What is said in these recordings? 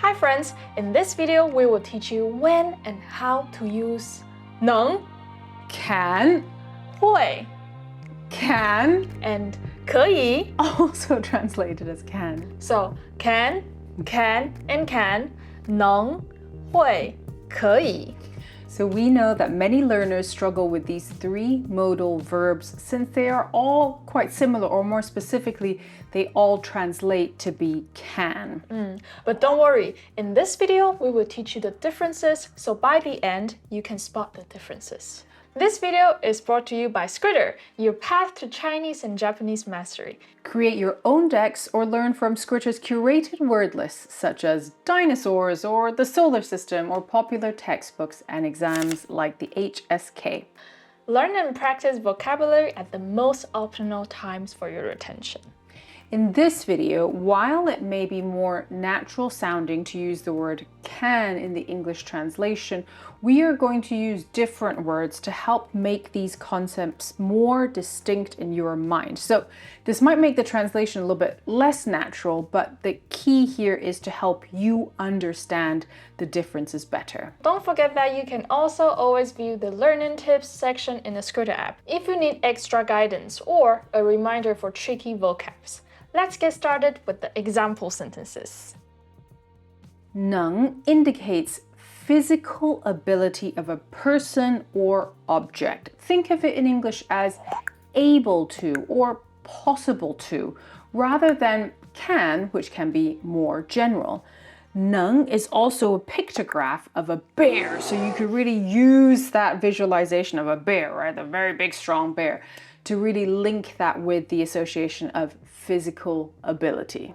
Hi friends, in this video we will teach you when and how to use 能, can, 会, can, and 可以, also translated as can. So can, and can, 能, 会, 可以. So we know that many learners struggle with these three modal verbs since they are all quite similar, or more specifically, they all translate to be can. But don't worry, in this video we will teach you the differences, so by the end you can spot the differences. This video is brought to you by Skritter, your path to Chinese and Japanese mastery. Create your own decks or learn from Skritter's curated word lists such as dinosaurs or the solar system or popular textbooks and exams like the HSK. Learn and practice vocabulary at the most optimal times for your retention. In this video, while it may be more natural sounding to use the word can in the English translation, we are going to use different words to help make these concepts more distinct in your mind. So this might make the translation a little bit less natural, but the key here is to help you understand the differences better. Don't forget that you can also always view the learning tips section in the Skritter app if you need extra guidance or a reminder for tricky vocabs. Let's get started with the example sentences. 能 indicates physical ability of a person or object. Think of it in English as able to or possible to, rather than can, which can be more general. 能 is also a pictograph of a bear, so you could really use that visualization of a bear, right? The very big, strong bear, to really link that with the association of physical ability.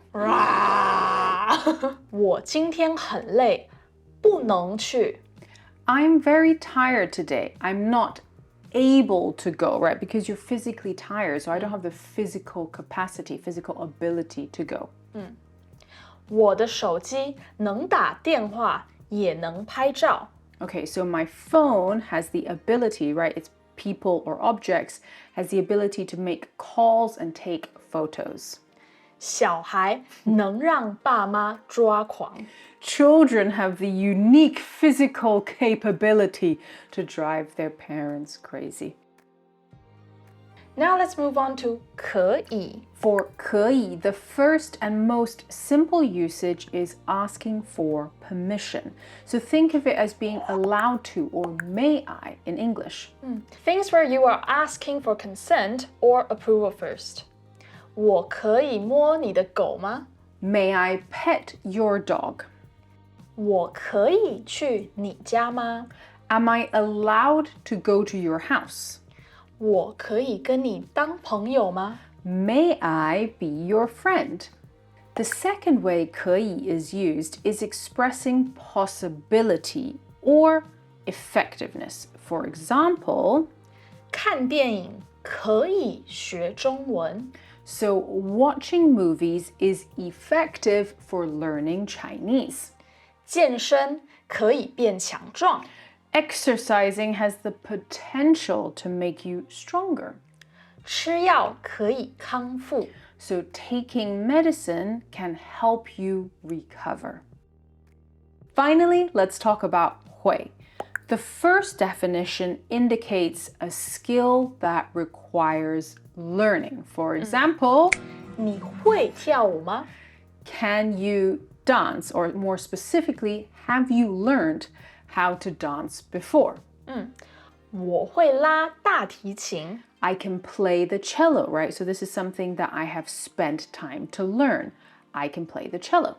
我今天很累，不能去。 I'm very tired today. I'm not able to go, right? Because you're physically tired, so I don't have the physical capacity, physical ability to go. 我的手机能打电话，也能拍照。 Okay, so my phone has the ability, right? It's people or objects, has the ability to make calls and take photos. 小孩能让爸妈抓狂。 Children have the unique physical capability to drive their parents crazy. Now let's move on to 可以。 For 可以, the first and most simple usage is asking for permission. So think of it as being allowed to, or may I in English. Things where you are asking for consent or approval first. 我可以摸你的狗吗？ May I pet your dog? 我可以去你家吗？ Am I allowed to go to your house? 我可以跟你当朋友吗？ May I be your friend? The second way 可以 is used is expressing possibility or effectiveness. For example, 看电影可以学中文。 so watching movies is effective for learning Chinese. 健身可以变强壮。 Exercising has the potential to make you stronger. 吃药可以康复。 So taking medicine can help you recover. Finally, let's talk about 会. The first definition indicates a skill that requires learning. For example, 你会跳舞吗？ can you dance? Or more specifically, have you learned how to dance before? 我会拉大提琴。 I can play the cello, right? So this is something that I have spent time to learn. I can play the cello.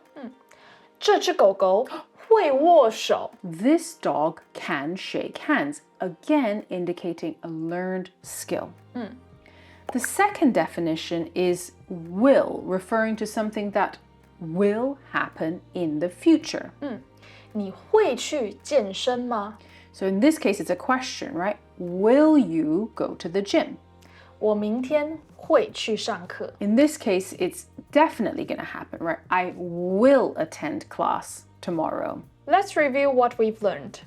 这只狗狗会握手。 This dog can shake hands, again indicating a learned skill. The second definition is will, referring to something that will happen in the future. 你会去健身吗？ So in this case, it's a question, right? Will you go to the gym? 我明天会去上课。 In this case, it's definitely going to happen, right? I will attend class tomorrow. Let's review what we've learned.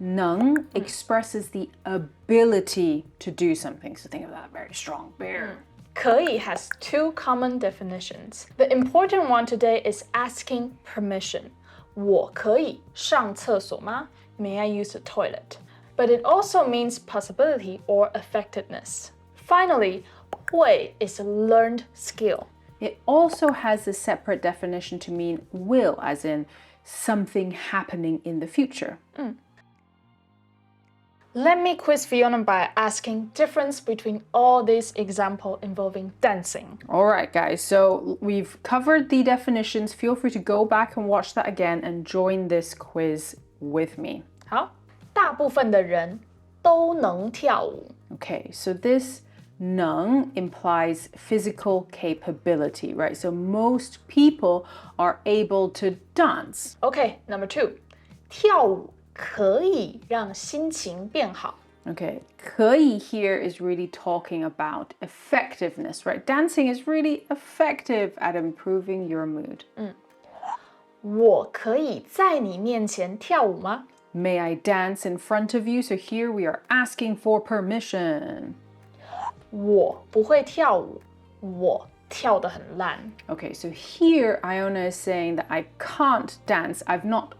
能 expresses the ability to do something. So think of that very strong bear. 可以 has two common definitions. The important one today is asking permission. 我可以上厕所吗? May I use the toilet? But it also means possibility or effectiveness. Finally, 会 is a learned skill. It also has a separate definition to mean will, as in something happening in the future. Let me quiz Fiona by asking difference between all these examples involving dancing. All right, guys, so we've covered the definitions. Feel free to go back and watch that again and join this quiz with me. 好，大部分的人都能跳舞。Okay, so this 能 implies physical capability, right? So most people are able to dance. Okay, number 2. 跳舞可以让心情变好。Okay, 可以 here is really talking about effectiveness, right? Dancing is really effective at improving your mood. 我可以在你面前跳舞吗？ May I dance in front of you? So here we are asking for permission. 我不会跳舞，我跳得很烂。 Okay, so here Iona is saying that I can't dance. I've not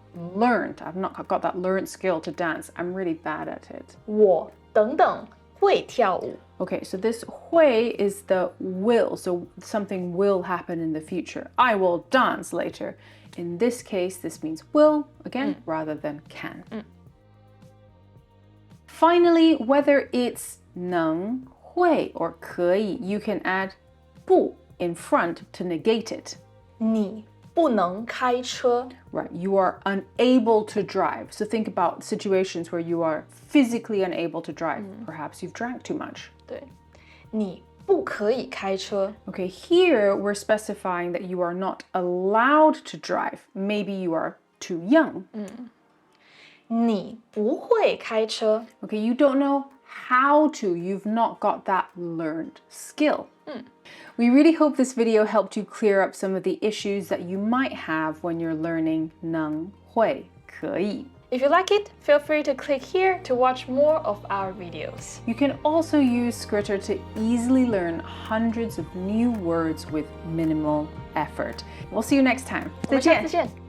got that learned skill to dance. I'm really bad at it. 我等等会跳舞。 Okay, so this 会 is the will. So something will happen in the future. I will dance later. In this case, this means will, again, rather than can. Finally, whether it's 能 会 or 可以, you can add 不 in front to negate it. 你不能开车。 Right, you are unable to drive. So think about situations where you are physically unable to drive. Perhaps you've drank too much. 对，你不可以开车。 Okay, here we're specifying that you are not allowed to drive. Maybe you are too young. 你不会开车。 Okay, you don't know how to. You've not got that learned skill. We really hope this video helped you clear up some of the issues that you might have when you're learning 能会可以. If you like it, feel free to click here to watch more of our videos. You can also use Skritter to easily learn hundreds of new words with minimal effort. We'll see you next time. 我们下次见。